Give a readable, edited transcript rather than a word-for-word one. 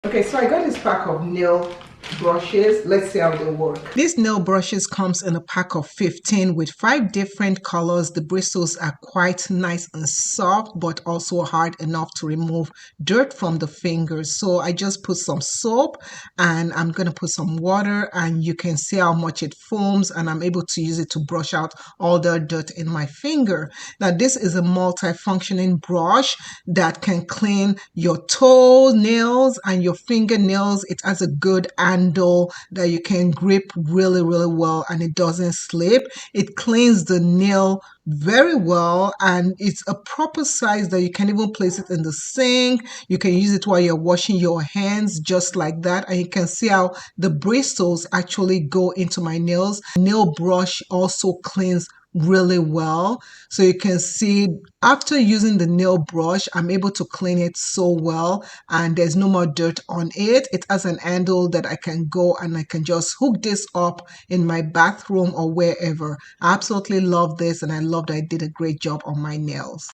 Okay, so I got this pack of nail brushes. Let's see how they work. These nail brushes comes in a pack of 15 with 5 different colors. The bristles are quite nice and soft, but also hard enough to remove dirt from the fingers. So I just put some soap and I'm going to put some water, and you can see how much it foams, and I'm able to use it to brush out all the dirt in my finger. Now this is a multi-functioning brush that can clean your toenails and your fingernails. It has a good handle that you can grip really, really well, and it doesn't slip. It cleans the nail very well, and it's a proper size that you can even place it in the sink. You can use it while you're washing your hands just like that, and you can see how the bristles actually go into my nails. Nail brush also cleans really well, so you can see after using the nail brush, I'm able to clean it so well, and there's no more dirt on it. It has an handle that I can go and I can just hook this up in my bathroom or wherever. I absolutely love this, and I love that I did a great job on my nails.